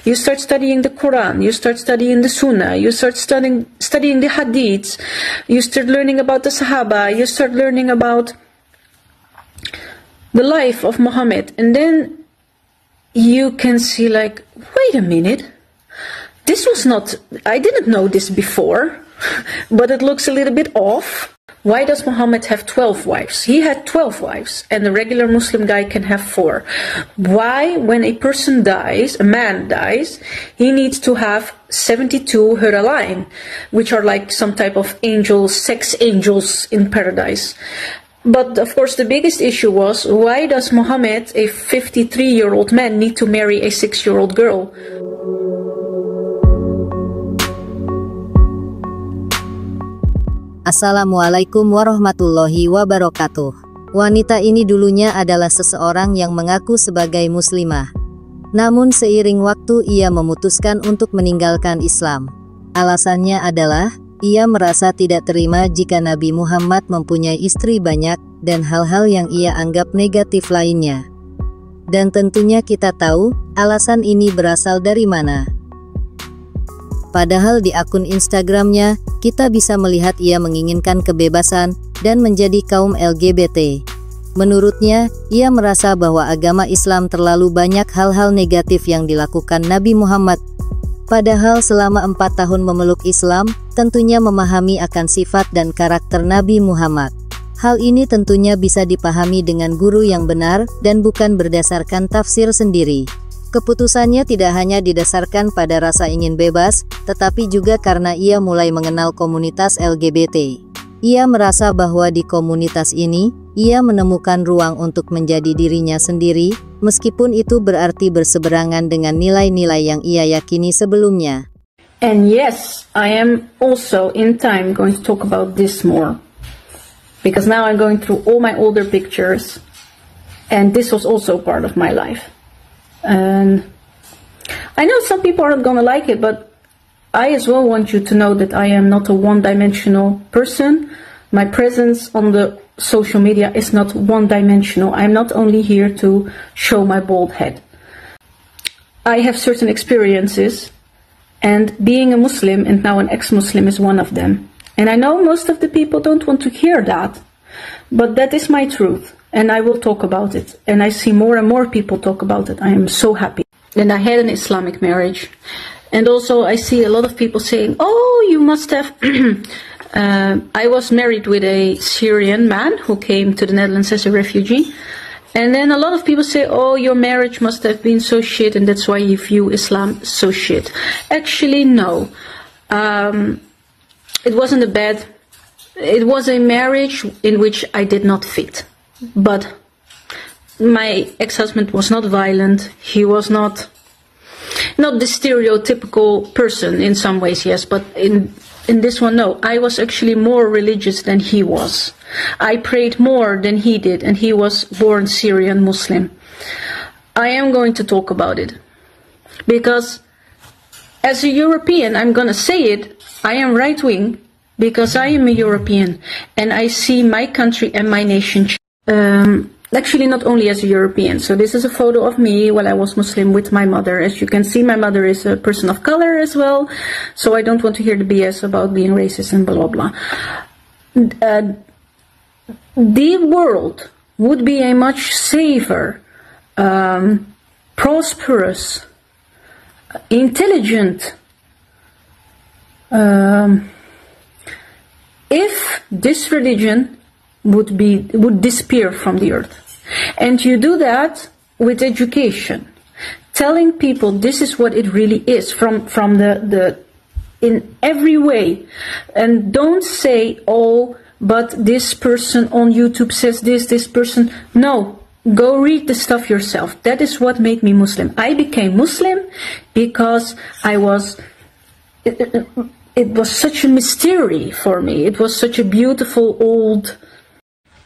You start studying the Quran, you start studying the Sunnah, you start studying the Hadiths, you start learning about the Sahaba, you start learning about the life of Muhammad, and then you can see like, wait a minute, this was not, I didn't know this before, but it looks a little bit off. Why does Muhammad have 12 wives? He had 12 wives, and a regular Muslim guy can have 4. Why, when a person dies, a man dies, he needs to have 72 hal-hal, which are like some type of angels, sex angels in paradise. But of course the biggest issue was, why does Muhammad, a 53-year-old man, need to marry a 6-year-old girl? Assalamualaikum warahmatullahi wabarakatuh. Wanita ini dulunya adalah seseorang yang mengaku sebagai muslimah. Namun seiring waktu ia memutuskan untuk meninggalkan Islam. Alasannya adalah, ia merasa tidak terima jika Nabi Muhammad mempunyai istri banyak, dan hal-hal yang ia anggap negatif lainnya. Dan tentunya kita tahu, alasan ini berasal dari mana. Padahal di akun Instagramnya, kita bisa melihat ia menginginkan kebebasan dan menjadi kaum LGBT. Menurutnya, ia merasa bahwa agama Islam terlalu banyak hal-hal negatif yang dilakukan Nabi Muhammad. Padahal selama 4 tahun memeluk Islam, tentunya memahami akan sifat dan karakter Nabi Muhammad. Hal ini tentunya bisa dipahami dengan guru yang benar dan bukan berdasarkan tafsir sendiri. Keputusannya tidak hanya didasarkan pada rasa ingin bebas, tetapi juga karena ia mulai mengenal komunitas LGBT. Ia merasa bahwa di komunitas ini, ia menemukan ruang untuk menjadi dirinya sendiri, meskipun itu berarti berseberangan dengan nilai-nilai yang ia yakini sebelumnya. And yes, I am also in time going to talk about this more. Because now I'm going through all my older pictures, and this was also part of my life. And I know some people aren't gonna like it, but I as well want you to know that I am not a one-dimensional person. My presence on the social media is not one-dimensional. I'm not only here to show my bald head. I have certain experiences, and being a Muslim and now an ex-Muslim is one of them. And I know most of the people don't want to hear that, but that is my truth. And I will talk about it. And I see more and more people talk about it. I am so happy. And I had an Islamic marriage. And also I see a lot of people saying, oh, you must have... I was married with a Syrian man who came to the Netherlands as a refugee. And then a lot of people say, oh, your marriage must have been so shit, and that's why you view Islam so shit. Actually, no. It wasn't a bad... It was a marriage in which I did not fit. But my ex-husband was not violent. He was not the stereotypical person in some ways, yes, but in this one, no. I was actually more religious than he was. I prayed more than he did, and he was born Syrian Muslim. I am going to talk about it because as a European, I'm going to say it, I am right-wing because I am a European and I see my country and my nation actually not only as a European. So this is a photo of me while I was Muslim with my mother. As you can see, my mother is a person of color as well. So I don't want to hear the BS about being racist and blah, blah. The world would be a much safer, prosperous, intelligent, if this religion would disappear from the earth. And you do that with education, telling people this is what it really is from the in every way. And don't say, oh, but this person on YouTube says this person. No, go read the stuff yourself. That is what made me Muslim. I became Muslim because it was such a mystery for me. It was such a beautiful old...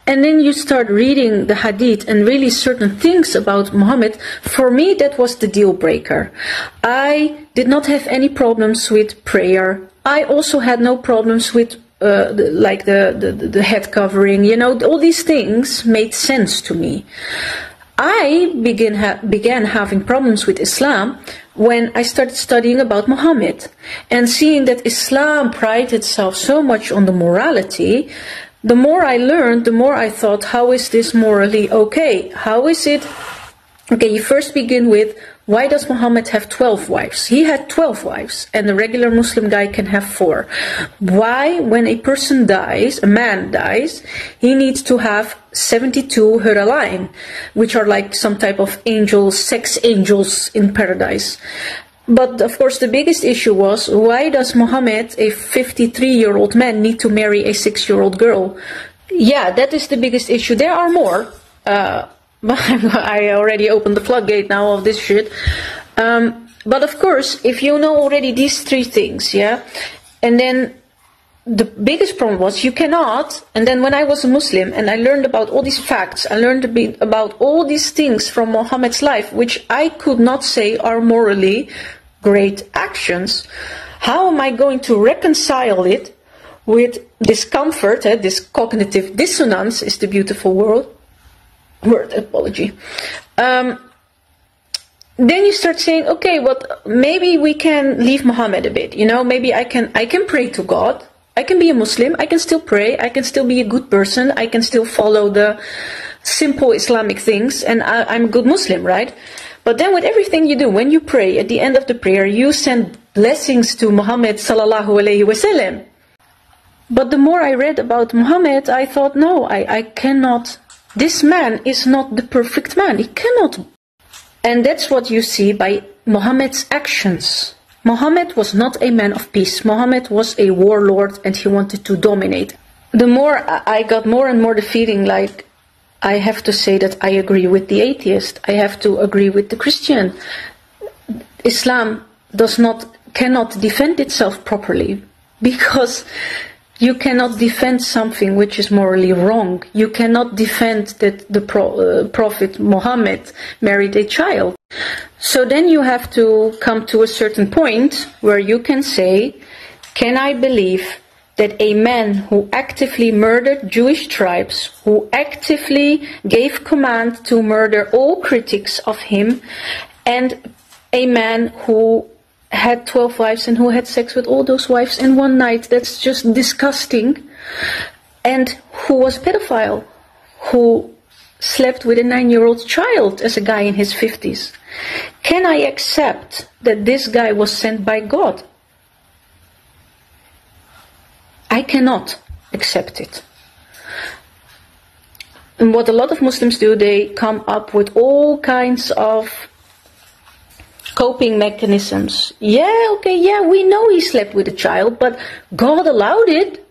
And then you start reading the hadith and really certain things about Muhammad. For me, that was the deal breaker. I did not have any problems with prayer. I also had no problems with the head covering. You know, all these things made sense to me. I began having problems with Islam when I started studying about Muhammad and seeing that Islam prided itself so much on the morality. The more I learned, the more I thought, how is this morally okay? How is it? Okay, you first begin with, why does Muhammad have 12 wives? He had 12 wives, and the regular Muslim guy can have 4. Why, when a person dies, a man dies, he needs to have 72 hur-alain, which are like some type of angels, sex angels in paradise. But of course the biggest issue was, why does Muhammad, a 53-year-old man, need to marry a 6-year-old girl? Yeah, that is the biggest issue. There are more. I already opened the floodgate now of this shit. But of course, if you know already these 3 things, yeah, and then the biggest problem was you cannot, and then when I was a Muslim and I learned about all these facts, I learned a bit about all these things from Muhammad's life, which I could not say are morally great actions. How am I going to reconcile it with discomfort? This cognitive dissonance is the beautiful word, apology. Then you start saying, okay, but maybe we can leave Muhammad a bit, you know, maybe I can pray to God, I can be a Muslim, I can still pray, I can still be a good person, I can still follow the simple Islamic things, and I'm a good Muslim, right? But then with everything you do, when you pray, at the end of the prayer, you send blessings to Muhammad sallallahu alaihi wasallam. But the more I read about Muhammad, I thought, no, I cannot. This man is not the perfect man. He cannot. And that's what you see by Muhammad's actions. Muhammad was not a man of peace. Muhammad was a warlord and he wanted to dominate. The more I got more and more the feeling like I have to say that I agree with the atheist. I have to agree with the Christian. Islam cannot defend itself properly because you cannot defend something which is morally wrong. You cannot defend that the Prophet Muhammad married a child. So then you have to come to a certain point where you can say, can I believe that a man who actively murdered Jewish tribes, who actively gave command to murder all critics of him, and a man who had 12 wives and who had sex with all those wives in one night, that's just disgusting, and who was a pedophile, who slept with a 9-year-old child as a guy in his 50s. Can I accept that this guy was sent by God? I cannot accept it. And what a lot of Muslims do, they come up with all kinds of coping mechanisms. Yeah, okay, yeah, we know he slept with a child, but God allowed it.